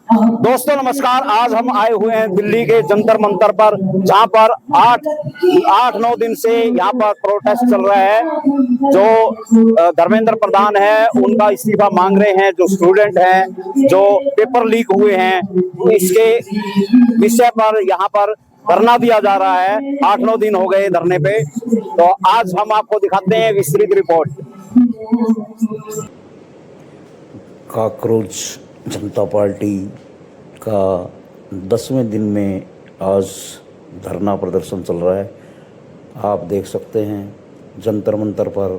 दोस्तों नमस्कार। आज हम आए हुए हैं दिल्ली के जंतर मंतर पर, जहां पर आठ नौ दिन से यहाँ पर प्रोटेस्ट चल रहा है। जो धर्मेंद्र प्रधान है उनका इस्तीफा मांग रहे हैं। जो स्टूडेंट हैं, जो पेपर लीक हुए हैं, इसके विषय पर यहाँ पर धरना दिया जा रहा है। 8-9 दिन हो गए धरने पे। तो आज हम आपको दिखाते हैं विस्तृत रिपोर्ट। काकरोच जनता पार्टी का 10वें दिन में आज धरना प्रदर्शन चल रहा है। आप देख सकते हैं जंतर मंतर पर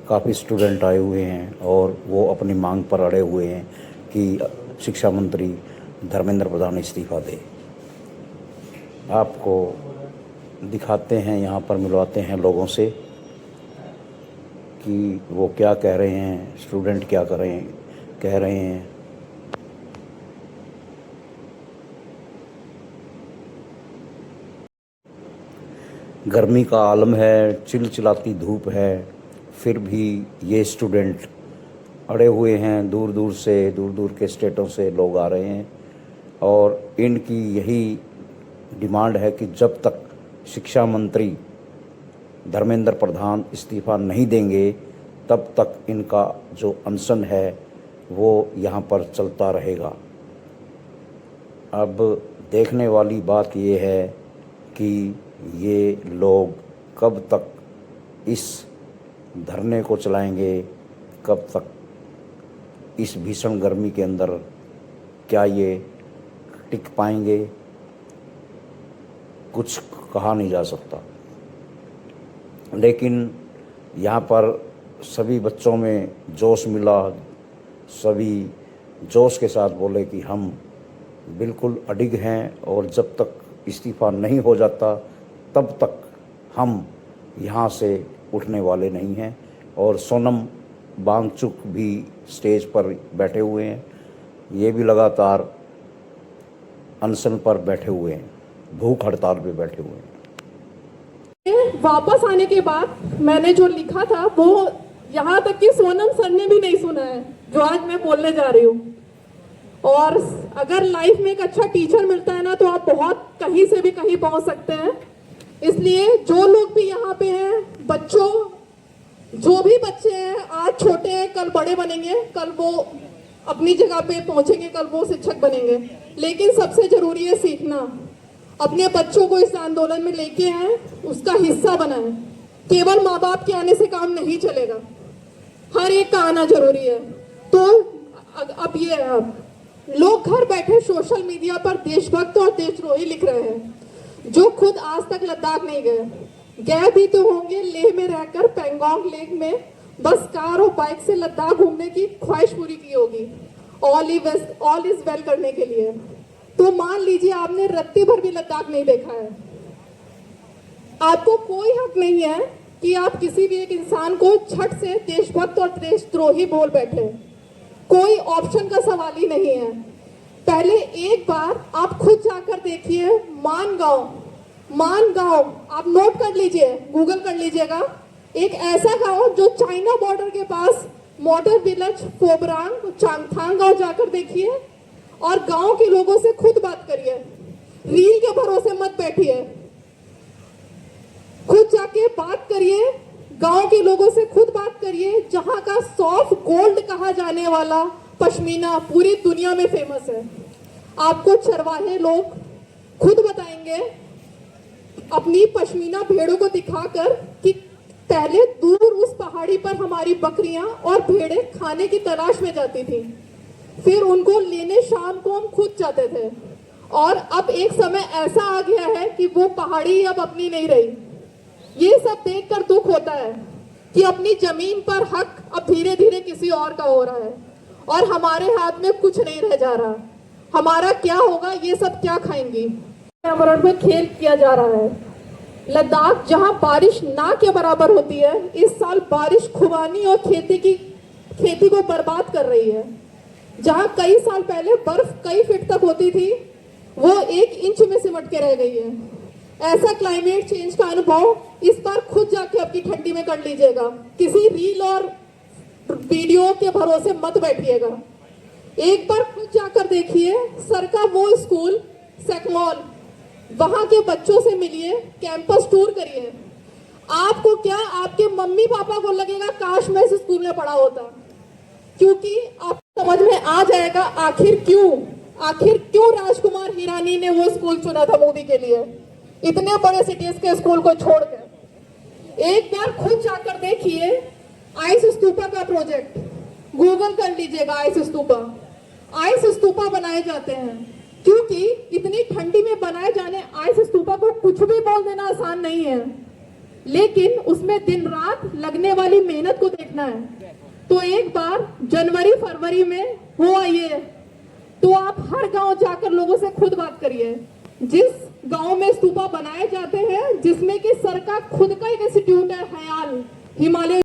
काफ़ी स्टूडेंट आए हुए हैं और वो अपनी मांग पर अड़े हुए हैं कि शिक्षा मंत्री धर्मेंद्र प्रधान इस्तीफा दे। आपको दिखाते हैं, यहाँ पर मिलवाते हैं लोगों से कि वो क्या कह रहे हैं, स्टूडेंट क्या कह रहे हैं। गर्मी का आलम है, चिलचिलाती धूप है, फिर भी ये स्टूडेंट अड़े हुए हैं। दूर दूर के स्टेटों से लोग आ रहे हैं और इनकी यही डिमांड है कि जब तक शिक्षा मंत्री धर्मेंद्र प्रधान इस्तीफा नहीं देंगे तब तक इनका जो अनशन है वो यहाँ पर चलता रहेगा। अब देखने वाली बात ये है कि ये लोग कब तक इस धरने को चलाएंगे, कब तक इस भीषण गर्मी के अंदर क्या ये टिक पाएंगे, कुछ कहा नहीं जा सकता। लेकिन यहाँ पर सभी बच्चों में जोश मिला, सभी जोश के साथ बोले कि हम बिल्कुल अडिग हैं और जब तक इस्तीफा नहीं हो जाता तब तक हम यहाँ से उठने वाले नहीं हैं। और सोनम वांगचुक भी स्टेज पर बैठे हुए हैं, ये भी लगातार अनशन पर बैठे हुए हैं, भूख हड़ताल पे बैठे हुए हैं। वापस आने के बाद मैंने जो लिखा था वो यहाँ तक कि सोनम सर ने भी नहीं सुना है जो आज मैं बोलने जा रही हूँ। और अगर लाइफ में एक अच्छा टीचर मिलता है ना तो आप बहुत कहीं से भी कहीं पहुंच सकते हैं। इसलिए जो लोग भी यहाँ पे हैं, बच्चों, जो भी बच्चे हैं, आज छोटे हैं कल बड़े बनेंगे, कल वो अपनी जगह पे पहुंचेंगे, कल वो शिक्षक बनेंगे। लेकिन सबसे जरूरी है सीखना। अपने बच्चों को इस आंदोलन में लेके आए, उसका हिस्सा बनाएं। केवल माँ बाप के आने से काम नहीं चलेगा, हर एक का आना जरूरी है। तो अब ये है, अब लोग घर बैठे सोशल मीडिया पर देशभक्त और देशद्रोही लिख रहे हैं, जो खुद आज तक लद्दाख नहीं गए भी तो होंगे। लेह में रहकर पेंगोंग लेक में बस कार और बाइक से लद्दाख घूमने की ख्वाहिश पूरी की होगी, ऑल इज वेल करने के लिए। तो मान लीजिए आपने रत्ती भर भी लद्दाख नहीं देखा है। आपको कोई हक नहीं है कि आप किसी भी एक इंसान को झट से देशभक्त और देशद्रोही बोल बैठे। कोई ऑप्शन का सवाल ही नहीं है। पहले एक बार आप खुद जाकर देखिए, मानगांव आप नोट कर लीजिए, गूगल कर लीजिएगा। एक ऐसा गांव जो चाइना बॉर्डर के पास मॉडल विलेज फोबरांग चांगथांग गांव जाकर देखिए और गांव के लोगों से खुद बात करिए। रील के भरोसे मत बैठिए, खुद जाके बात करिए, गांव के लोगों से खुद बात करिए। जहां का सॉफ्ट गोल्ड कहा जाने वाला पश्मीना पूरी दुनिया में फेमस है। आपको चरवाहे लोग खुद बताएंगे अपनी पश्मीना भेड़ों को दिखाकर कि पहले दूर उस पहाड़ी पर हमारी बकरियां और भेड़ें खाने की तलाश में जाती थी, फिर उनको लेने शाम को हम खुद जाते थे। और अब एक समय ऐसा आ गया है कि वो पहाड़ी अब अपनी नहीं रही। ये सब देखकर दुख होता है कि अपनी जमीन पर हक अब धीरे धीरे किसी और का हो रहा है और हमारे हाथ में कुछ नहीं रह जा रहा। हमारा क्या होगा, ये सब क्या खाएंगी। पर्यावरण में खेल किया जा रहा है। लद्दाख जहां बारिश ना के बराबर होती है, इस साल बारिश खुबानी और खेती को बर्बाद कर रही है। जहां कई साल पहले बर्फ कई फीट तक होती थी, वो 1 इंच में सिमट के रह गई है। ऐसा क्लाइमेट चेंज का अनुभव इस बार खुद जाके आपकी ठंडी में कर लीजिएगा। किसी रील और वीडियो के भरोसे मत बैठिएगा। एक बार खुद जाकर देखिए सर का वो स्कूल सेकमॉल, वहां के बच्चों से मिलिए, कैंपस टूर करिए। आपको क्या, आपके मम्मी पापा को लगेगा काश मैं इस स्कूल में पढ़ा होता, क्योंकि आपको समझ में आ जाएगा आखिर क्यों राजकुमार हिरानी ने वो स्कूल चुना था मोदी के लिए, इतने बड़े सिटीज के स्कूल को छोड़कर। एक बार खुद जाकर देखिए आइस स्तूपा का प्रोजेक्ट, गूगल कर लीजिएगा आइस स्तूपा बनाए जाते हैं, क्योंकि इतनी ठंडी में बनाए जाने आइस स्तूपा को कुछ भी बोल देना आसान नहीं है, लेकिन उसमें दिन रात लगने वाली मेहनत को देखना है। तो एक बार जनवरी फरवरी में हो आइए, तो आप हर गांव जाकर लोगों से खुद बात करिए। जिस गांव में स्तूपा बनाए जाते हैं, जिसमें कि सर का खुद का एक इंस्टीट्यूट है हयाल हिमालय,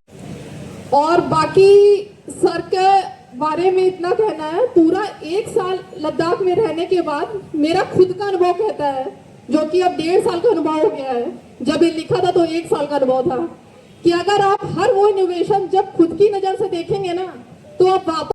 और बाकी सर के बारे में इतना कहना है, पूरा 1 साल लद्दाख में रहने के बाद मेरा खुद का अनुभव कहता है, जो कि अब 1.5 साल का अनुभव हो गया है, जब ये लिखा था तो 1 साल का अनुभव था, कि अगर आप हर वो इनोवेशन जब खुद की नजर से देखेंगे ना, तो आप वापस